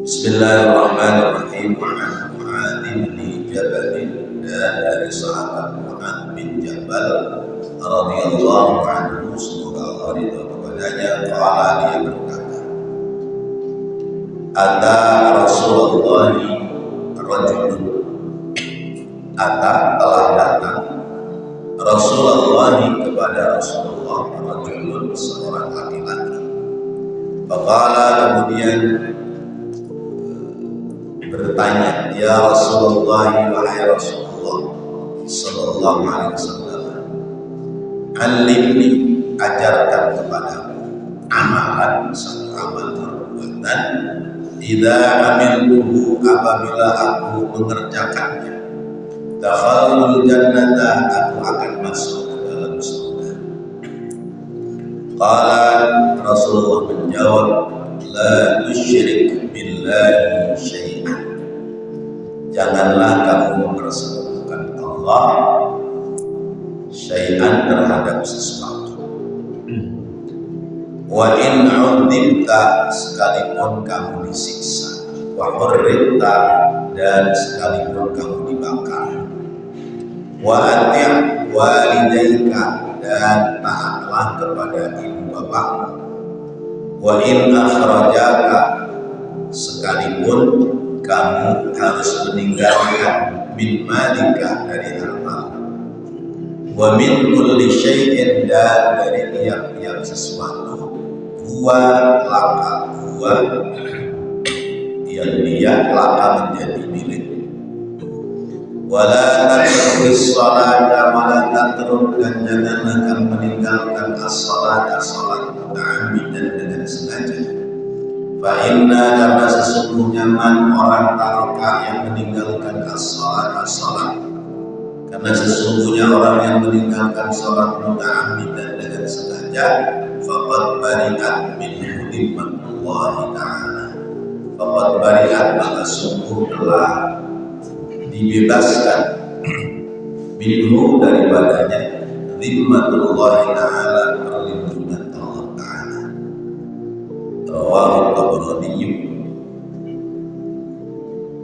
Bismillahirrahmanirrahim. Mu'adz bin Jabal, dari sahabat Mu'adz bin Jabal radhiyallahu anhu, semoga Allah ridha kepadanya, qala, dia berkata, ata Rasulullah rajulun, ata telah datang Rasulullah kepada Rasulullah rajulun, seorang laki-laki. Faqala, kemudian bertanya, ya Rasulullah, wahai Rasulullah sallallahu alaihi wasallam, alimni, ajarkan kepadaku amalan, satu amal perbuatan, idza amiltuhu, apabila aku mengerjakannya, dakhalul jannata, aku akan masuk ke dalam surga. Qala, Rasulullah menjawab, la tusyrik billahi syai'an, janganlah kamu mempersekutukan Allah syai'an, terhadap sesuatu. Wa in 'udzibta, sekalipun kamu disiksa, wa hurrita, dan sekalipun kamu dibakar, wa ati' walidayka, dan taatlah kepada ibu bapakmu, wa in akhrajaka, sekalipun kamu harus meninggalkan min malika, dari harta, wa min kulli syai'in, dan dari tiap-tiap sesuatu, huwa laka, huwa yang dia laka menjadi milik, wala tatrukis salata, wala tatruk, dan janganlah kamu meninggalkan as-salata, salat muta'ammidan, dengan sengaja. Fa inna, karena sesungguhnya man, orang taroka, yang meninggalkan as-salat, as-salat, karena sesungguhnya orang yang meninggalkan salat muta'ammidan, dengan sengaja, faqad bari'at minhu dhimmatullah ta'ala, faqad bari'at, maka sungguh telah dibebaskan minhu, daripadanya, dhimmatullah ta'ala, perlindungan Allah ta'ala. Rawahu Tabrani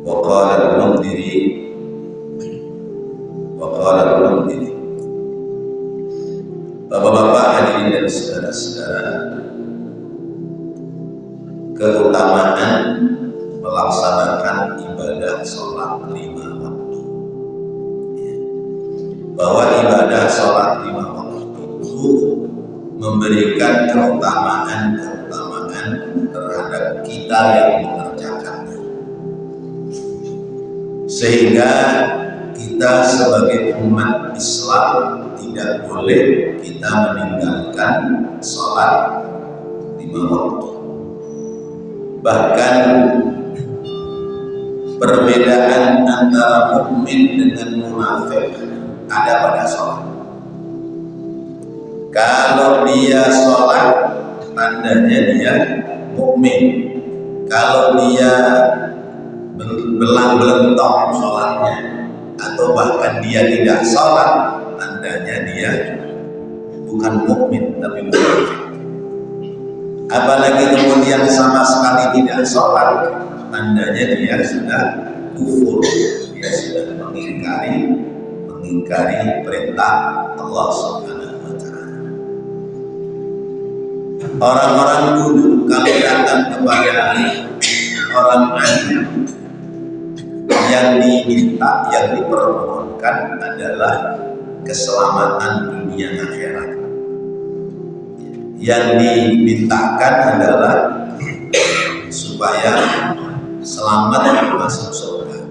wa qala al-Mundhiri, Bapak-bapak, hadirin dan saudara-saudara, keutamaan melaksanakan ibadah sholat 5 waktu, bahwa ibadah sholat 5 waktu itu memberikan keutamaan terhadap kita yang mengerjakannya, sehingga kita sebagai umat Islam tidak boleh kita meninggalkan sholat 5 waktu. Bahkan perbedaan antara mukmin dengan munafik ada pada sholat. Kalau dia sholat, tandanya dia mukmin. Kalau dia belang-belentong sholatnya, atau bahkan dia tidak sholat, tandanya dia bukan mukmin tapi munafik. Apalagi kemudian sama sekali tidak sholat, tandanya dia sudah kufur, dia sudah mengingkari perintah Allah Subhanahu wa Ta'ala. Orang-orang dulu kalau datang kepada orang alim, yang diminta, yang dipermohonkan adalah keselamatan dunia akhirat. Yang dimintakan adalah supaya selamat masuk surga.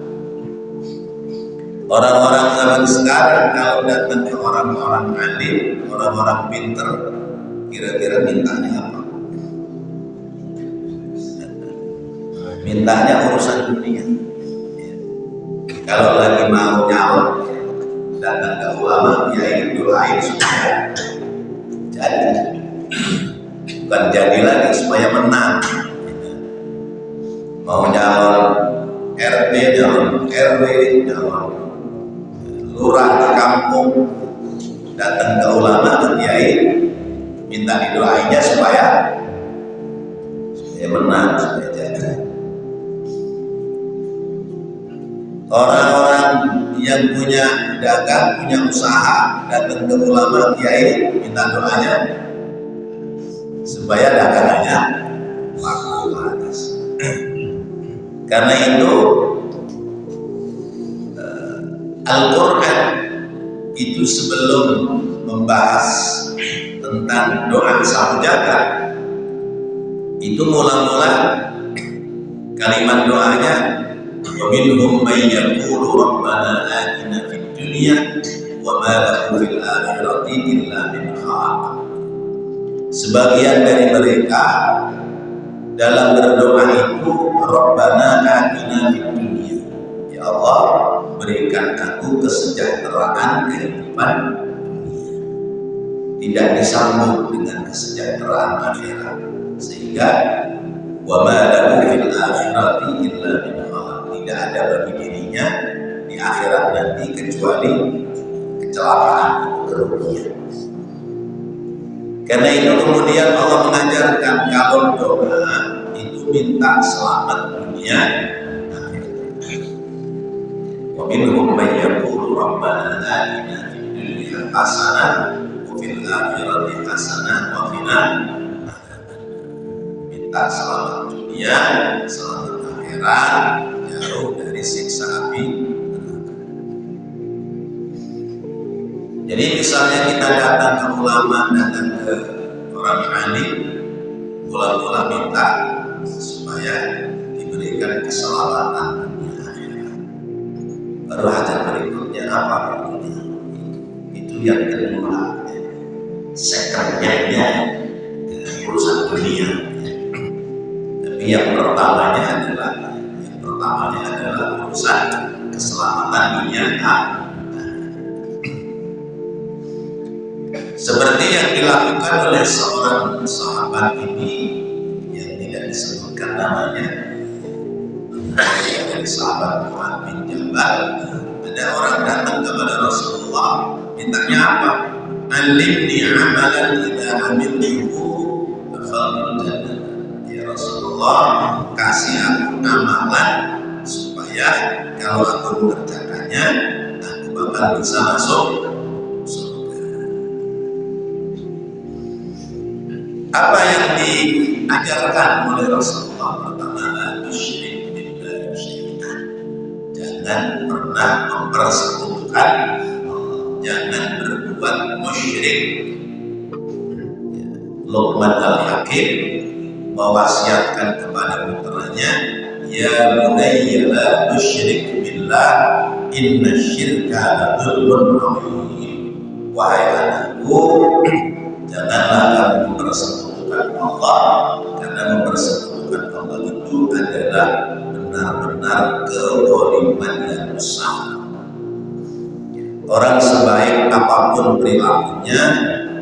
Orang-orang zaman sekarang kalau datang ke orang-orang alim, orang-orang pinter, kira-kira mintanya apa? Mintanya urusan dunia. Kalau lagi mau nyalon, datang ke ulama, ya doain supaya jadi, bukan jadi lagi, supaya menang. Mau nyalon RT, nyalon RW, nyalon lurah di kampung, datang ke ulama, ke kiai, minta didoainya supaya menang, supaya jadi. Orang-orang yang punya dagang, punya usaha, datang ke ulama kiai minta doanya supaya dagangannya laku laris. Karena itu Al-Quran itu sebelum membahas tentang doa sapu jagat, itu mula-mula kalimat doanya wa minhum may yaqulu rabbana atina fid dunya wa ma lahu fil akhirati illa min khalaq. Sebagian dari mereka dalam berdoa itu rabbana atina fid dunya, ya Allah berikan aku kesejahteraan kehidupan dunia, tidak disambung dengan kesejahteraan akhirat, sehingga wa ma lahu fil akhirati illa min khalaq, tidak ada bagi dirinya di akhirat nanti kecuali kecelakaan, kerugian. Karena itu kemudian Allah mengajarkan kalau doa itu minta selamat dunia akhirat. Wa minhum may yaqulu rabbana atina fid dunya hasanah wa fil akhirati hasanah wa qina adzabannar. Minta selamat dunia, selamat akhirat, jauh dari siksa api neraka. Jadi misalnya kita datang ke ulama, datang ke orang alim, mula-mula minta supaya diberikan keselamatan dunia akhirat. Baru hajat berikutnya apa berikutnya? Itu yang kedua, secondnya urusan dunia. Tapi yang pertamanya adalah urusan keselamatan dunia akhirat. Seperti yang dilakukan oleh seorang sahabat ini yang tidak disebutkan namanya, dari sahabat Mu'adz bin Jabal. Ada orang datang kepada Rasulullah, mintanya apa? Alimni amalan idza amiltuhu fadkhul jannah. Ya Rasulullah, kasih aku amalan supaya kalau aku mengerjakannya aku bakal bisa masuk surga. Apa yang diajarkan oleh Rasulullah? Pertama, la tusyrik billahi syai'an. Jangan pernah mempersekutukan Allah, jangan berbuat musyrik. Luqman Al-Hakim mewasiatkan kepada putranya, ya bunayya la tusyrik billah inna syirka la dzulmun 'adzim. Wahai anakku, janganlah kamu mempersekutukan Allah, karena mempersekutukan Allah itu adalah benar-benar kezaliman yang besar. Orang sebaik apapun perilakunya,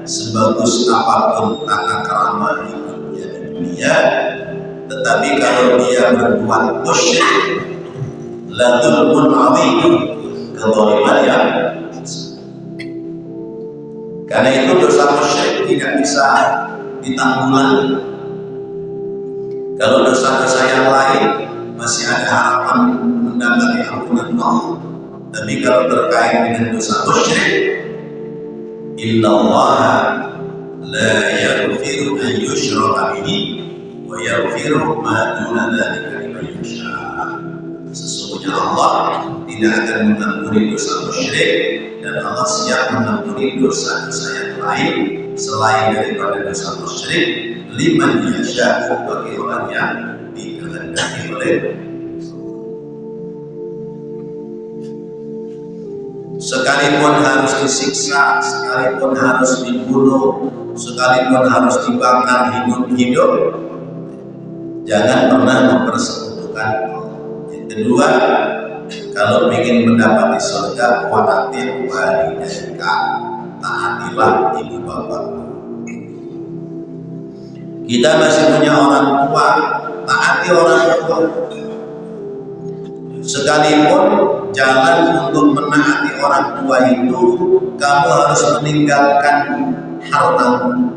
sebagus apapun tata krama hidupnya di dunia, tetapi kalau dia berbuat musyrik, la dzulmun 'adzim, kezaliman yang besar. Karena itu dosa musyrik tidak bisa ditanggulangi. Kalau dosa-dosa yang lain masih ada harapan mendapati ampunan Allah, tapi kalau terkait dengan dosa musyrik, innallaha la yaghfiru an yushraka bihi wa yaghfiru ma duna dzalika liman yasha. Sesungguhnya Allah tidak akan mengampuni dosa musyrik, dan Allah siap mengampuni dosa-dosa yang lain selain daripada dosa musyrik, liman yasha, bagi orang yang dikehendaki oleh. Sekalipun harus disiksa, sekalipun harus dibunuh, sekalipun harus dibakar hidup-hidup, jangan pernah mempersekutukan Allah. Yang kedua, kalau ingin mendapati surga, wa'atir walidayka, taatilah ibu bapak. Kita masih punya orang tua, taati orang tua. Sekalipun jalan untuk menaati orang tua itu, kamu harus meninggalkan hartamu.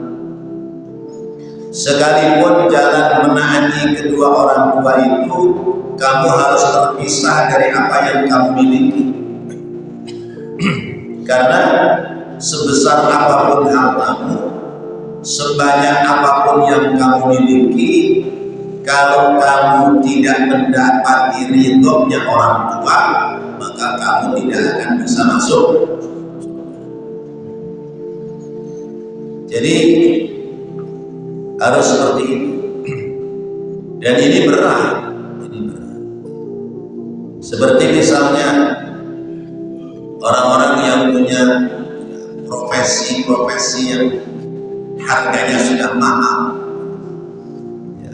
Sekalipun jalan menaati kedua orang tua itu, kamu harus terpisah dari apa yang kamu miliki. Karena sebesar apapun hartamu, sebanyak apapun yang kamu miliki, kalau kamu tidak mendapati ridhonya orang tua, maka kamu tidak akan bisa masuk. Jadi harus seperti itu. Dan ini berat. Seperti misalnya orang-orang yang punya profesi-profesi yang harganya sudah mahal.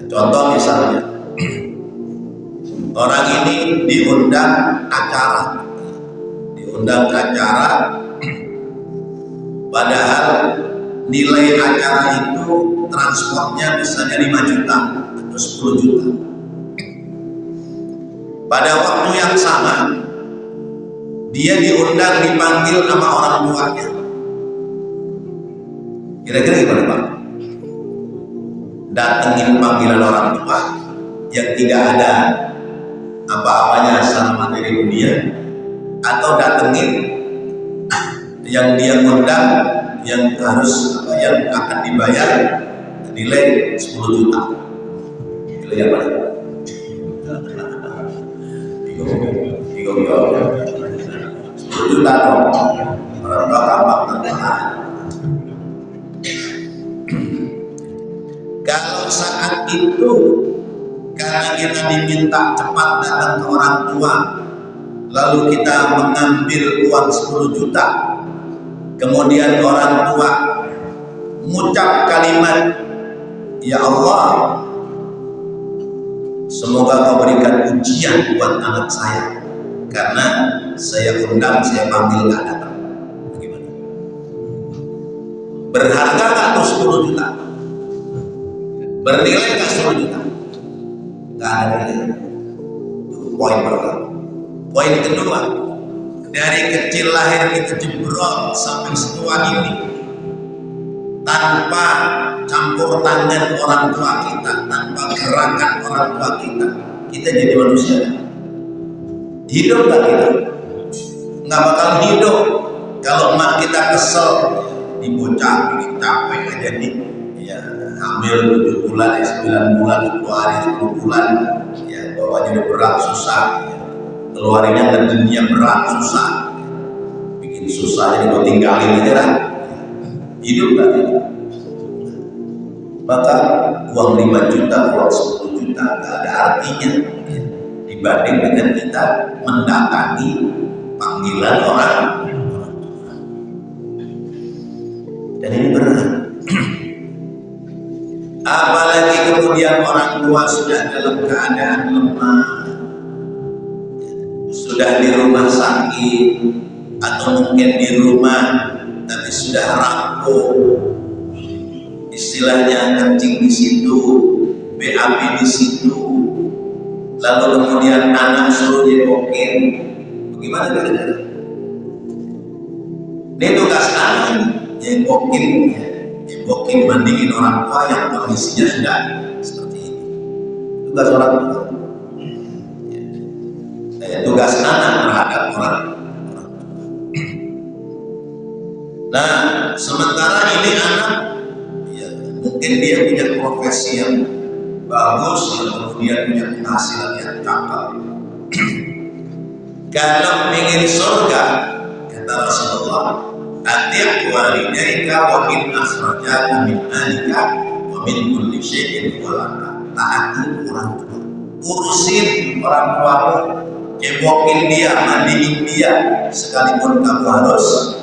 Contoh misalnya, orang ini diundang acara, padahal nilai acara itu transportnya misalnya 5 juta atau 10 juta. Pada waktu yang sama, dia diundang, dipanggil sama orang tuanya. Kira-kira gimana Pak? Datengin panggilan orang tua yang tidak ada apa-apanya sama materi dunia, atau datengin yang dia undang yang harus yang akan dibayar nilai 10 juta. Nilai apa? 10 juta dong. Orang tua gampang terkenal. Kalau saat itu karena kita diminta cepat datang ke orang tua, lalu kita mengambil uang 10 juta, kemudian orang tua mengucap kalimat, "Ya Allah, semoga kau berikan ujian buat anak saya, karena saya undang, saya panggil gak datang." Bagaimana? Berharga gak tuh 10 juta? Bernilai gak 10 juta? Gak ada nilai. Itu poin pertama. Poin kedua, dari kecil lahir kita jebrol sampai setua ini, tanpa campur tangan orang tua kita, tanpa gerakan orang tua kita jadi manusia. Hidup gak kita? Nggak bakal hidup. Kalau emak kita kesel, dibocah, bikin capek aja nih, ya hamil 7 bulan, 9 bulan, 10 hari, 10 bulan, ya bawahnya udah berat, susah, ya. Keluarinnya ke dunia berat, susah, bikin susah, jadi mau tinggalin aja lah. Hidup gak kita? Maka uang 5 juta, uang 10 juta gak ada artinya dibanding dengan kita mendatangi panggilan orang. Dan ini berat. Apalagi kemudian orang tua sudah dalam keadaan lemah, sudah di rumah sakit, atau mungkin di rumah tapi sudah rapuh, istilahnya kencing di situ, BAB di situ, lalu kemudian anak suruh nyepokin. Bagaimana kira-kira? Ini tugas anak, nyepokin, bandingin orang tua yang kondisinya sudah seperti ini. Tugas orang tua. Tugas anak terhadap orang tua. Nah, sementara ini anak, ya, mungkin dia punya profesi yang bagus, yang kemudian punya penghasilan yang cakep. Kalau ingin surga, kata Rasulullah, "Atiq walidayka wa in akhrajaka min alika wa min kulli syai'in walaka." Taati orang tua, urusin orang tuamu, cebokin dia, mandiin dia, sekalipun kamu harus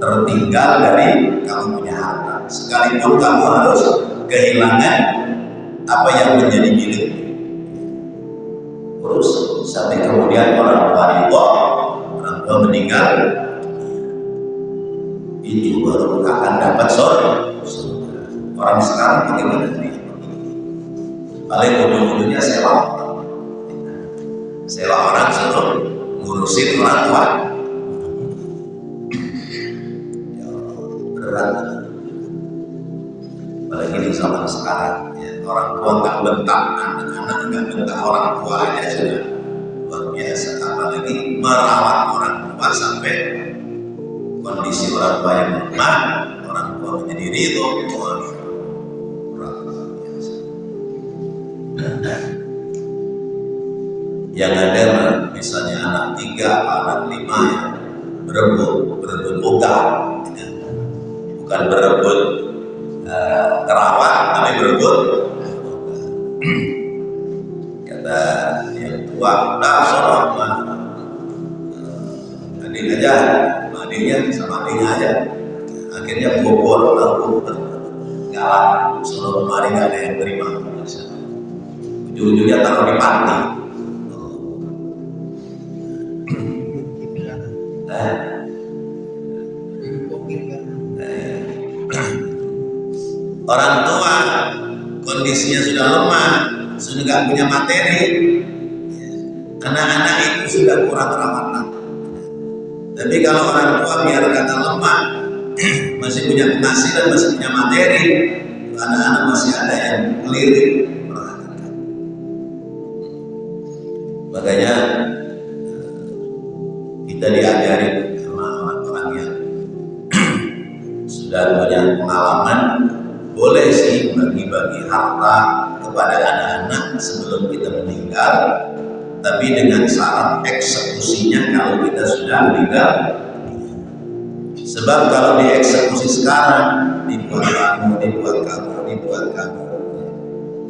tertinggal dari kamu punya harta, sekalipun kamu harus kehilangan apa yang menjadi milik. Terus sampai kemudian orang tua meninggal, itu baru akan dapat surga. Orang sekarang bagaimana nih? Paling ujung-ujungnya sewa orang suruh ngurusin orang tua. Berat. apalagi di zaman sekarang ya, orang tua nggak bentak anak-anak, nggak bentak orang tua aja sudah luar biasa, apalagi merawat orang tua sampai kondisi orang tua yang lemah, orang tua menjadi ridho. Yang ada misalnya anak 3, anak 5 ya, berebut boga, ya. Bukan berebut kerawat, tapi berebut kata yang tua, udah sono adik aja, adiknya sama adiknya aja, akhirnya bobol lalu galak, sono kemari nggak ada yang terima, ujung-ujungnya taruh di panti. Orang tua kondisinya sudah lemah, sudah nggak punya materi, anak-anak itu sudah kurang rawatan. Tapi kalau orang tua biar kata lemah, masih punya penghasilan, masih punya materi, anak-anak masih ada yang melirik. Makanya kita diajari sama orang-orang yang sudah punya pengalaman, boleh sih bagi-bagi harta kepada anak-anak sebelum kita meninggal, tapi dengan syarat eksekusinya kalau kita sudah meninggal. Sebab kalau dieksekusi sekarang, dibuat kamu,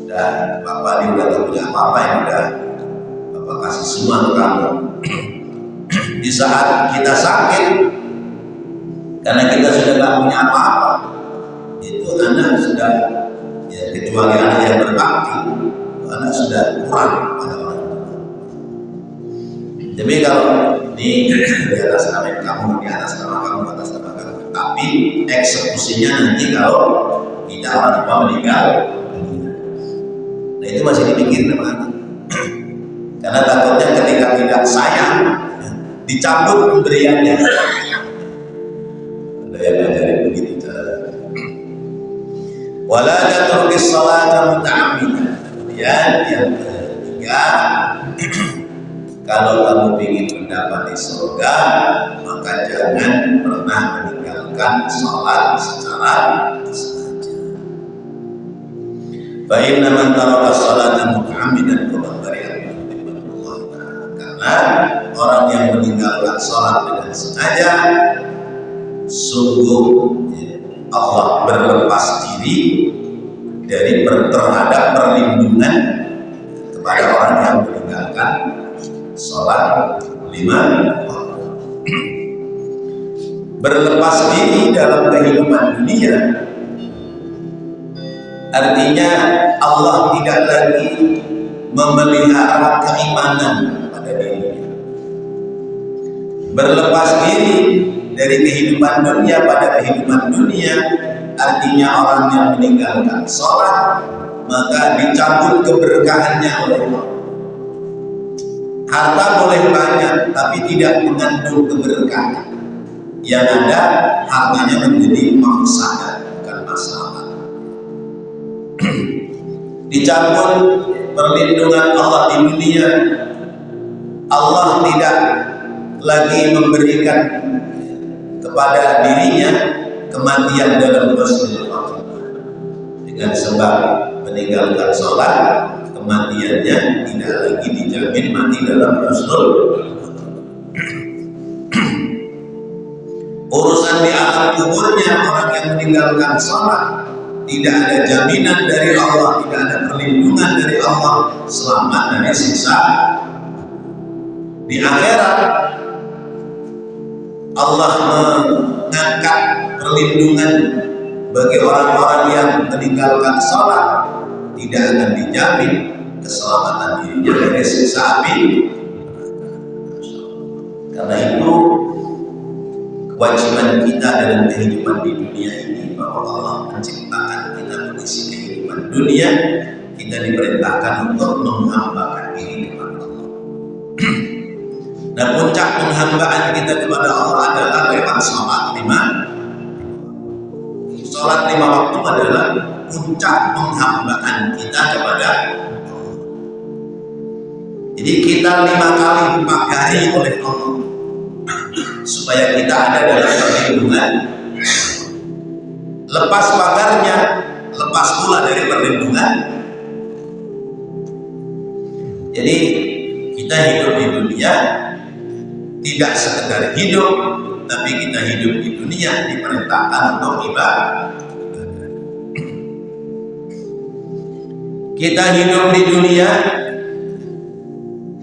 dan bapak ini udah gak punya apa-apa, yang udah bapak kasih semua ke kamu. Di saat kita sakit, karena kita sudah gak punya apa-apa, itu anak sudah, ya kecuali anak yang berbakti, anak sudah kurang pada orang tua. Jadi kalau di atas nama kamu, di atas nama kamu, di atas nama kamu, tapi eksekusinya nanti kalau kita orang tua meninggal, nah itu masih dipikirin sama anak. Karena takutnya ketika tidak sayang, dicabut pemberiannya. Ada yang ngajarin begitu cara. Wala tatrukis salata muta'ammidan. Kemudian yang ketiga, kalau kamu ingin mendapati surga, maka jangan pernah meninggalkan sholat secara sengaja. Fa inna man taraka sholata muta'ammidan faqad bari'a min Allah. Karena orang yang meninggalkan sholat dengan sengaja, sungguh Allah berlepas diri dari terhadap perlindungan kepada orang yang meninggalkan sholat 5 waktu. Berlepas diri dalam kehidupan dunia artinya Allah tidak lagi memelihara keimanan pada dirinya. Berlepas diri dari kehidupan dunia pada kehidupan dunia artinya orang yang meninggalkan sholat maka dicabut keberkahannya oleh Allah. Harta boleh banyak tapi tidak mengandung keberkahan. Yang ada hartanya menjadi mafsadah, bukan masalah. Dicabut perlindungan Allah di dunia, Allah tidak lagi memberikan kepada dirinya kematian dalam husnul khotimah. Dengan sebab meninggalkan sholat, kematiannya tidak lagi dijamin mati dalam husnul khotimah. Urusan di alam kuburnya orang yang meninggalkan sholat, tidak ada jaminan dari Allah, tidak ada perlindungan dari Allah selamat dari siksa. Di akhirat Allah mengangkat perlindungan bagi orang-orang yang meninggalkan sholat, tidak akan dijamin keselamatan dirinya dari siksa api. Karena itu kewajiban kita dalam kehidupan di dunia ini, bahwa Allah menciptakan kita mengisi kehidupan dunia, kita diperintahkan untuk menghambakan diri kepada Allah. Dan puncak penghambaan kita kepada Allah adalah lewat sholat 5. Sholat 5 waktu adalah puncak penghambaan kita kepada Allah. Jadi kita 5 kali dipagari oleh Allah supaya kita ada dalam perlindungan. Lepas pagarnya, lepas pula dari perlindungan. Jadi kita hidup di dunia tidak sekedar hidup, tapi kita hidup di dunia diperintahkan untuk ibadah. Kita hidup di dunia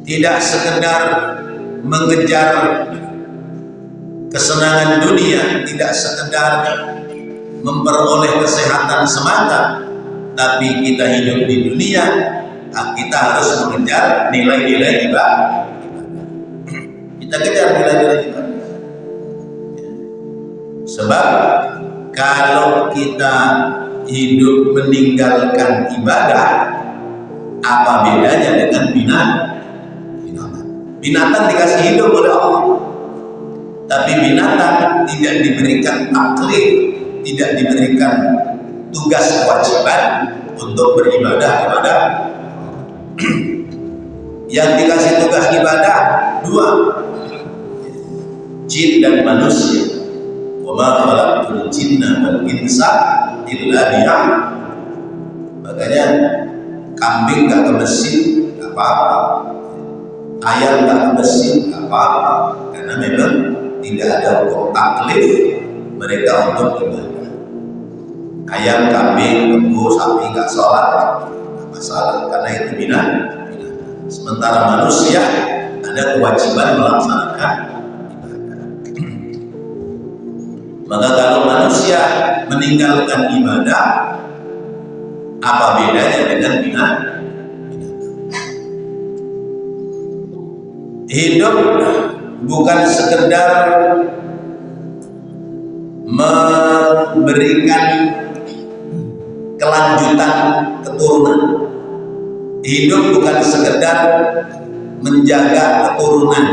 tidak sekedar mengejar kesenangan dunia, tidak sekedar memperoleh kesehatan semata, tapi kita hidup di dunia, kita harus mengejar nilai-nilai ibadah. Kita kejar nilai-nilai ibadah. Sebab kalau kita hidup meninggalkan ibadah, apa bedanya dengan binatang? Binatang dikasih hidup oleh Allah, tapi binatang tidak diberikan taklif, tidak diberikan tugas kewajiban untuk beribadah kepada yang dikasih tugas ibadah 2, jin dan manusia. Wa ma khalaqtul jinna wal insa illa liya'budun. Makanya kambing nggak ke masjid nggak apa-apa, ayam nggak ke masjid nggak apa-apa, karena memang tidak ada hukum taklif mereka untuk ibadah. Ayam, kambing, lembu, sapi nggak sholat nggak masalah, karena itu binatang. Sementara manusia ada kewajiban melaksanakan ibadah. Maka kalau manusia meninggalkan ibadah, apa bedanya dengan binatang? Hidup bukan sekedar memberikan kelanjutan keturunan. Hidup bukan sekedar menjaga keturunan.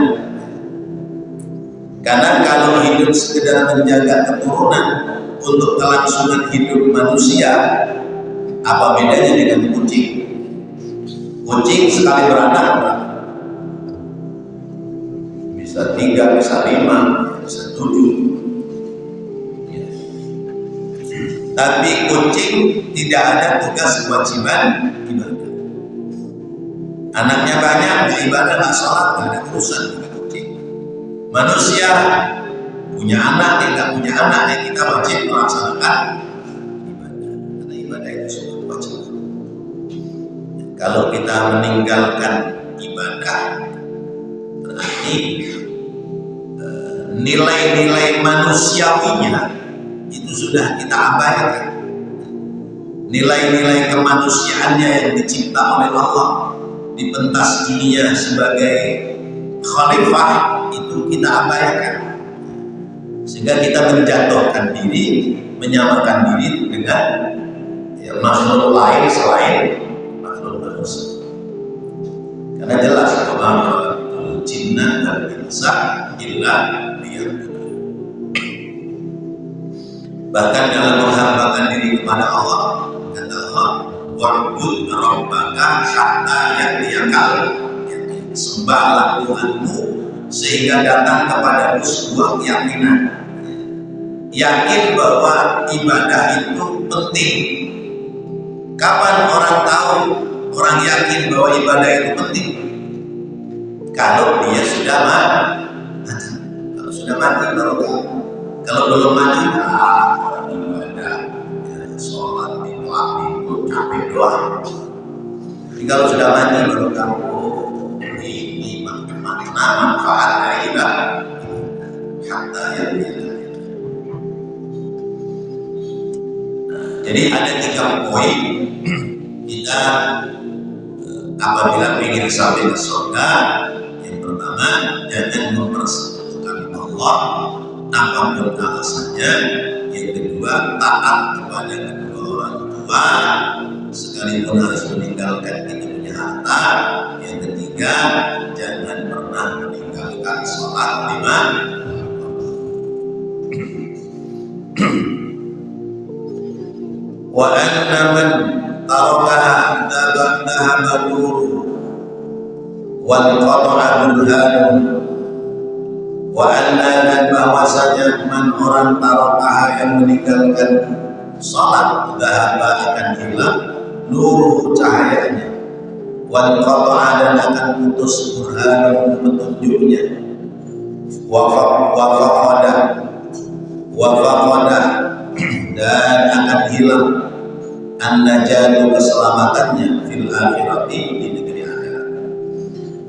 Karena kalau hidup sekedar menjaga keturunan untuk kelangsungan hidup manusia, apa bedanya dengan kucing? Kucing sekali beranak bisa 3, bisa 5, bisa 7. Tapi kucing tidak ada tugas kewajiban ibadah. Anaknya banyak, beribadah nggak sholat, nggak ada urusan dengan kucing. Manusia punya anak, tidak punya anak, yang kita wajib melaksanakan ibadah. Karena ibadah itu sudah wajib. Kalau kita meninggalkan ibadah, berarti nilai-nilai manusiawinya itu sudah kita abaikan. Nilai-nilai kemanusiaannya yang dicipta oleh Allah di pentas dunia sebagai khalifah itu kita abaikan, sehingga kita menjatuhkan diri, menyamakan diri dengan makhluk lain selain makhluk manusia. Karena jelas bahwa jinna dan insa illa liya'budun. Bahkan dalam menghambakan diri kepada Allah, kata Allah, wa'bud rabbaka hatta ya'tiyakal yaqin. Sembahlah Tuhanmu sehingga datang kepadamu sebuah keyakinan. Yakin bahwa ibadah itu penting. Kapan orang tahu, orang yakin bahwa ibadah itu penting? Kalau dia sudah mati. Kalau sudah mati baru tahu. Kalau belum mati, orang ibadah, sholat, capek doang. Jadi kalau sudah mati baru tahu, ini makna manfaat dari ibadah. Hatta yang jadi ada 3 poin kita apabila ingin sampai ke surga. Yang pertama, jangan mempersekutukan Allah apapun alasannya. Yang kedua, taat kepada kedua orang tua sekalipun harus meninggalkan kita punya harta. Yang ketiga, jangan pernah meninggalkan sholat 5. wa anna man tarakaha dhahaba nuru wal qata'a burhanu, wa anna, dan bahwasanya man orang tarakaha yang meninggalkan salat dhahaba akan hilang nuru cahayanya, wal qata'a dan akan putus burhanu petunjuknya, wa faqada dan akan hilang an-najatu keselamatannya fil akhirati di negeri akhirat.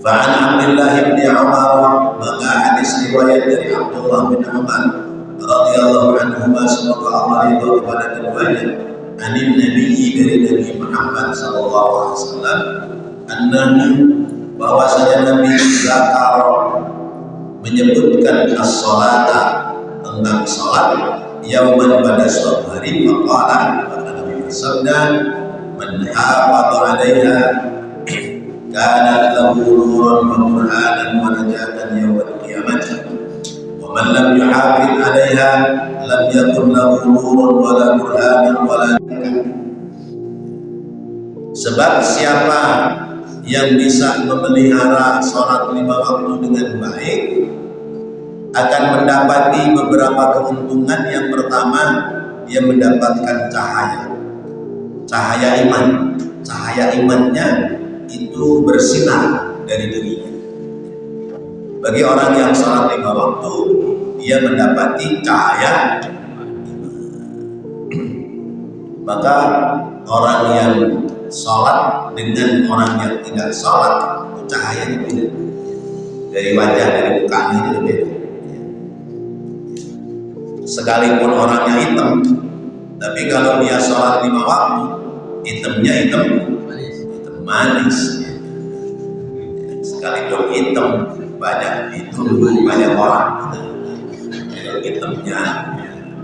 Fa'an Abdullah bin Umar, maka hadis riwayat dari Abdullah bin Umar radhiyallahu anhu, semoga Allah ridha kepada keduanya, anin nabiyyi, dari Nabi Muhammad sallallahu alaihi wasallam, annahu, bahwasanya Nabi zakar menyebutkan as-salata, tentang salat, yauman, pada suatu hari, faqala, maka Nabi bersabda, man hafadha 'alaiha kana lahu nurun wa burhanan wa najatan yaumil qiyamah, wa man lam yuhafidh 'alaiha lam yakun lahu nurun wa la burhanan wa la najatan. Sebab siapa yang bisa memelihara salat 5 waktu dengan baik akan mendapati beberapa keuntungan. Yang pertama, dia mendapatkan cahaya iman. Cahaya imannya itu bersinar dari dirinya. Bagi orang yang salat 5 waktu, dia mendapati cahaya iman. Maka orang yang salat dengan orang yang tidak salat, cahayanya beda. Dari wajah, dari mukanya itu beda. Sekalipun orangnya hitam, tapi kalau dia sholat 5 waktu, hitamnya hitam manis. Sekalipun hitam, banyak orang, hitamnya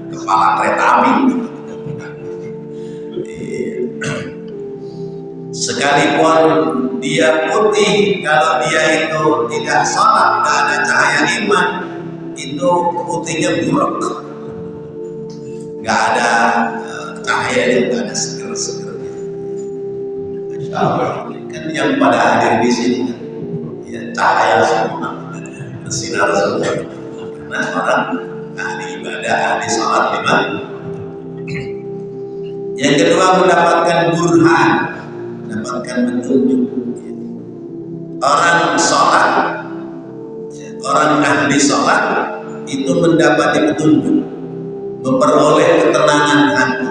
kepala kereta api. Sekalipun dia putih, kalau dia itu tidak sholat, tidak ada cahaya iman, itu putihnya buruk. Gak ada cahaya, gak ada seger-segernya. Masya Allah, kan yang pada hadir di sini kan, ya cahaya semua, bersinar semua. Karena orang ahli ibadah, ahli sholat 5. Yang kedua, mendapatkan burhan, mendapatkan petunjuk. Orang sholat, orang ahli sholat itu mendapati petunjuk, memperoleh ketenangan hati.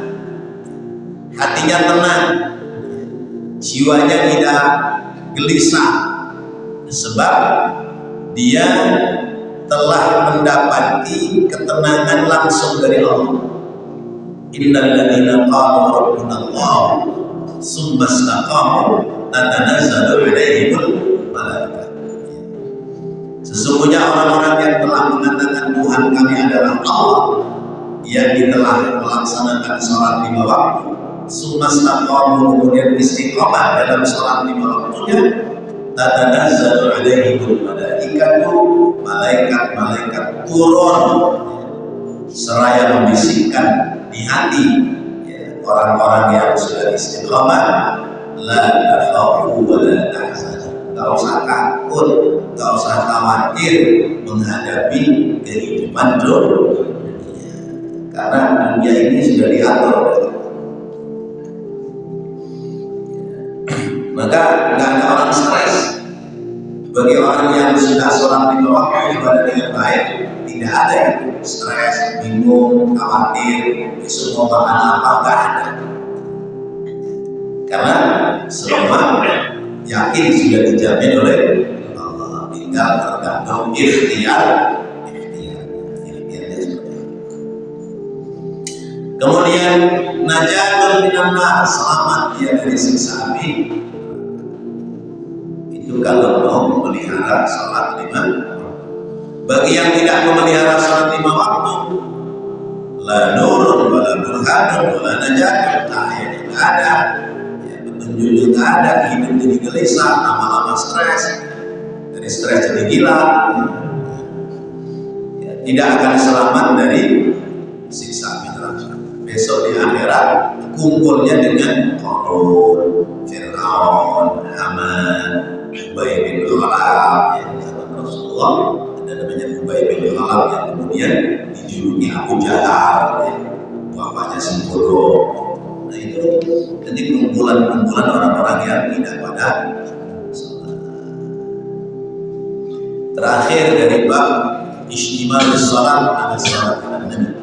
Hatinya tenang, jiwanya tidak gelisah, sebab dia telah mendapati ketenangan langsung dari Allah. Innal ladzina qalu rabbuna Allah tsumma istaqamu tatanazzalu 'alaihimul malaikah. Sesungguhnya orang-orang yang telah mengatakan Tuhan kami adalah Allah, yang telah melaksanakan sholat 5 waktu, sumastaqamu, kemudian istiqomah dalam sholat 5 waktunya, tatanazzalu 'alaihimul malaikatu, malaikat-malaikat turun seraya membisikkan di hati orang-orang yang sudah istiqomah, la takhafu wa la tahzanu, tak usah takut, tak usah khawatir menghadapi kehidupan dunia. Karena dunia ini sudah diatur. Maka nggak ada orang stres. Bagi orang yang sudah sholat 5 waktu ibadah dengan baik, tidak ada itu stres, bingung, khawatir, besok mau makan apa, nggak ada. Karena semua yakin sudah dijamin oleh Allah, tinggal tergantung ikhtiarnya seperti itu. Kemudian najatun minan nar, selamat dia dari siksa api. Itu kalau mau memelihara salat 5. Bagi yang tidak memelihara salat 5 waktu, la nurun wala burhanun wala najatun, cahaya tidak ada, ya, petunjuk tidak ada, hidup jadi gelisah, lama-lama stres, dari stres jadi gila, ya, tidak akan selamat dari siksa api neraka. Besok di akhirat kumpulnya dengan Qarun, Fir'aun, Haman, Ubay bin Khalaf, yang sahabat Rasulullah. Ada namanya Ubay bin Khalaf yang kemudian dijuluki Abu Jahal, ya, bapaknya Sempurna. Nah itu jadi kumpulan-kumpulan orang-orang yang tidak pada salat. Terakhir dari bab istimal salat ala salat Nabi.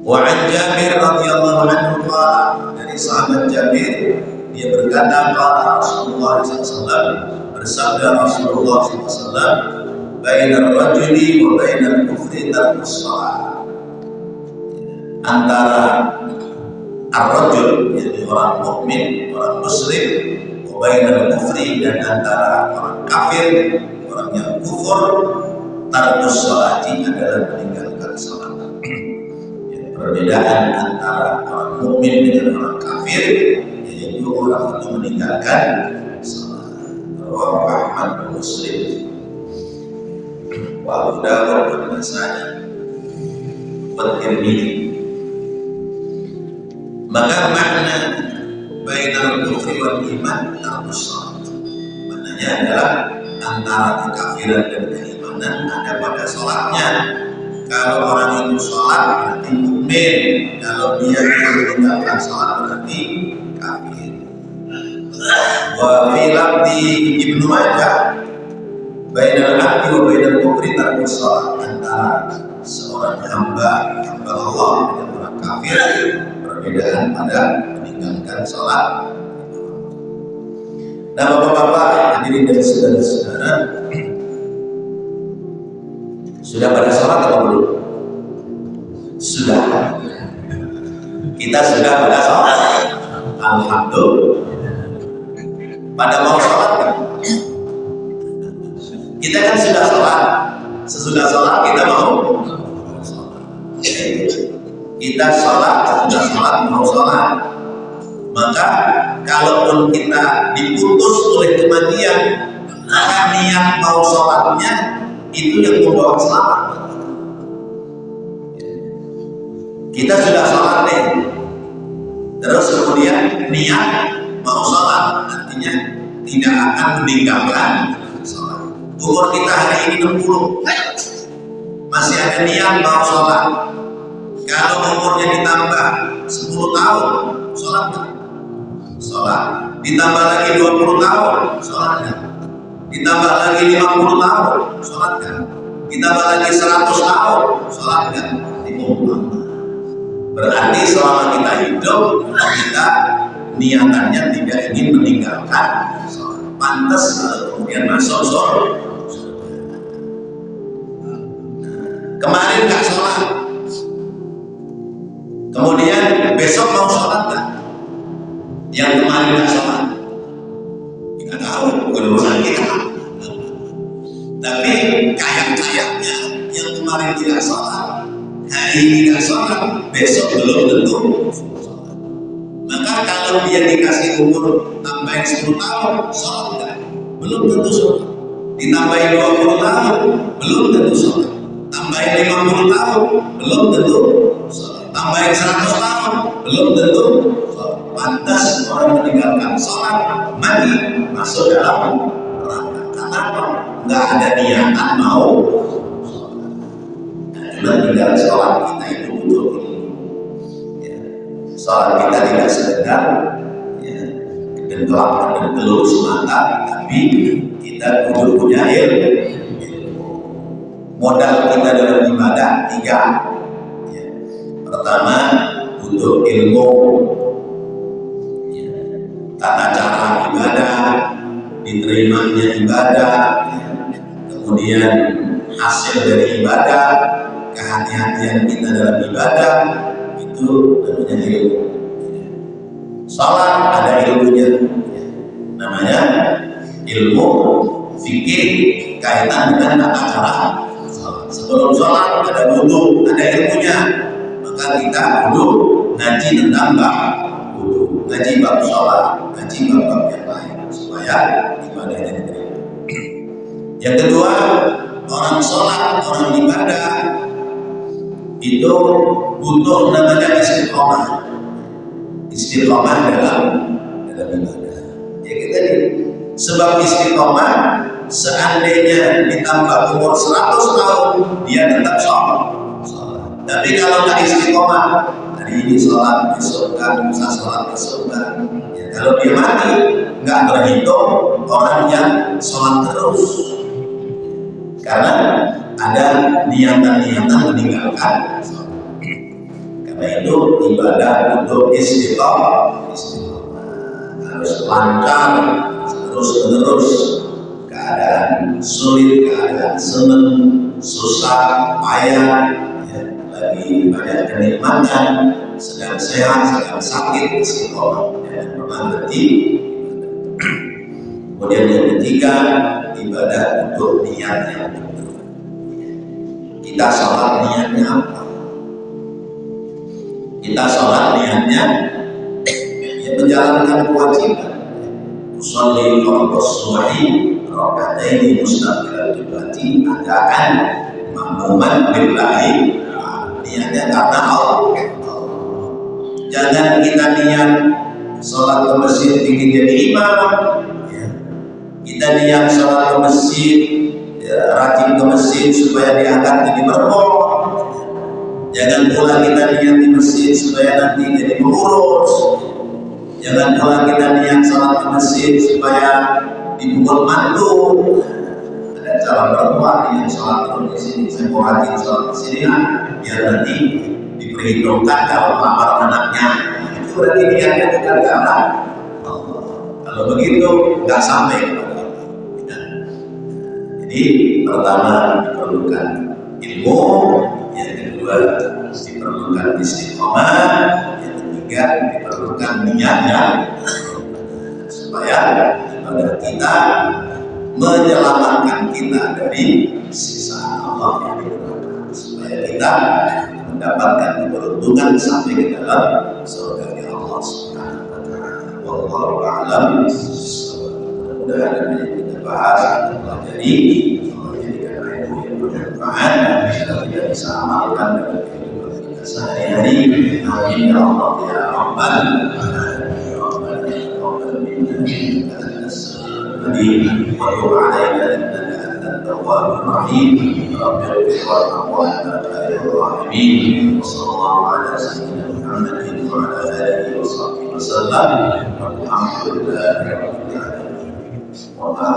Wa an Jabir radhiyallahu anhu qala, dari sahabat Jabir dia berkata qala Rasulullah SAW, bersabda Rasulullah SAW, bainar rajuli wa bainal kufri tarkus salat, antara ar-rajul yakni orang mukmin, orang muslim, wa bainal kufri, dan antara orang kafir, orang yang kufur, tarkus salati adalah meninggalkan salat. Perbedaan antara orang mukmin dengan orang kafir yaitu orang itu meninggalkan salat. Rawahu Ahmad dan Muslim wa Abu Dawud dan Nasa'i wa Tirmidzi. Maka makna bainal kufri wal iman tarkus salat, maknanya adalah antara kekafiran dan keimanan ada pada salatnya. Kalau orang itu sholat berarti mukmin, kalau dia meninggalkan sholat berarti kafir. Wa fi lafzi Ibnu Majah, bainal abdi wa bainal kufri tarkus shalah, antara seorang hamba Allah dan orang kafir perbedaan pada meninggalkan sholat. Nah, bapak-bapak hadirin dan saudara-saudara, sudah pada sholat atau belum? Sudah. Kita sudah pada sholat. Alhamdulillah. Pada mau sholat kan? Kita kan sudah sholat. Sesudah sholat kita mau sholat. Kita sholat, sesudah sholat mau sholat. Maka kalaupun kita diputus oleh kematian, maka niat mau sholatnya itu yang membawa selamat. Kita sudah sholat nih, terus kemudian niat mau sholat, artinya tidak akan meninggalkan sholat. Umur kita hari ini 60, masih ada niat mau sholat. Kalau umurnya ditambah 10 tahun, sholat kan? Sholat. Ditambah lagi 20 tahun, sholat kan? Ditambah lagi 50 tahun, sholat kan? Ditambah lagi 100 tahun, sholat kan? Berarti selama kita hidup, kita niatannya tidak ingin meninggalkan sholat. Pantas kalau kemudian masuk sholat. Kemarin gak sholat, kemudian besok mau sholat kan? Yang kemarin gak sholat, kita tahu bukan urusan kita. Tapi kayak-kayaknya yang kemarin tidak sholat, hari ini tidak sholat, besok belum tentu sholat. Maka kalau dia dikasih umur tambahin 10 tahun, sholat enggak? Belum tentu sholat. Ditambahin 20 tahun, belum tentu sholat. Tambahin 50 tahun, belum tentu sholat. Tambahin 100 tahun, belum tentu sholat. Pantas orang meninggalkan sholat, mati, masuk dalam neraka. Kenapa? Nggak ada niatan mau sholat. Cuma tinggal sholat kita itu butuh ilmu. Ya. Sholat kita tidak sekedar kendelak dan telur semata, tapi kita butuh punya ilmu. Modal kita dalam ibadah 3. Ya. Pertama, butuh ilmu. Tata cara ibadah, diterimanya ibadah, kemudian hasil dari ibadah, kehati-hatian kita dalam ibadah, itu namanya ilmu. Salat ada ilmunya, namanya ilmu fikih kaitan dengan tata cara salat. Sebelum salat ada wudu, ada ilmunya, maka kita kudu ngaji tentang wudu, ngaji bab salat, ngaji bab yang lain supaya ibadahnya diterima. Yang kedua, orang sholat, orang ibadah itu butuh namanya istiqomah. Istiqomah dalam ibadah. Ya kita ini. Sebab istiqomah seandainya ditambah umur 100 tahun dia tetap sholat. Tapi kalau nggak istiqomah, hari ini sholat, besok kan, bisa sholat, besok kan. Ya, kalau dia mati, nggak terhitung orang yang sholat terus. Karena ada niatan-niatan meninggalkan sholat. Karena itu ibadah untuk istiqomah harus lancar terus-menerus. Keadaan sulit, keadaan senang, susah, payah, ya, lagi banyak kenikmatan, sedang sehat, sedang sakit, istiqomah dan pernah berhenti. Kemudian yang ketiga, ibadah untuk niat yang benar. Kita sholat niatnya apa? Kita sholat niatnya ya menjalankan kewajiban. Usolli fardhu subhi raka'ataini mustaqbilal qiblati adaan ma'muman billahi. Niatnya karena Allah. Jangan kita niat sholat ke masjid ingin jadi imam. Ya. Kita niat sholat ke masjid, ya, rajin ke masjid supaya diangkat jadi merpok. Jangan pula kita niat di masjid supaya nanti jadi pengurus. Jangan pula kita niat sholat ke masjid supaya dipukul mantu. Ada calon perempuan yang sholat terus di sini, saya mau rajin sholat di sini, biar nanti diperhitungkan kalau lapar anaknya. Itu berarti niatnya bukan karena Allah. Kalau begitu nggak sampai kepada Allah. Jadi pertama diperlukan ilmu, yang kedua diperlukan istiqomah, yang ketiga diperlukan niatnya supaya ibadah kita menyelamatkan kita dari siksa Allah yang diberkati, supaya kita mendapatkan keberuntungan sampai ke dalam surga Allah Subhanahu wa taala. Wallahu a'lam. Mudah-mudahan apa yang kita bahas kita pelajari menjadikan ilmu yang bermanfaat dan kita bisa amalkan dalam kehidupan kita sehari-hari. Amin ya Allah ya Rabbal alamin. Ya Rabbal alamin. وتب علينا انك انت التواب الرحيم رب اغفر وارحم وانت خير الراحمين وصلى الله على سيدنا محمد وعلى اله وصحبه وسلم والحمد لله رب العالمين. وما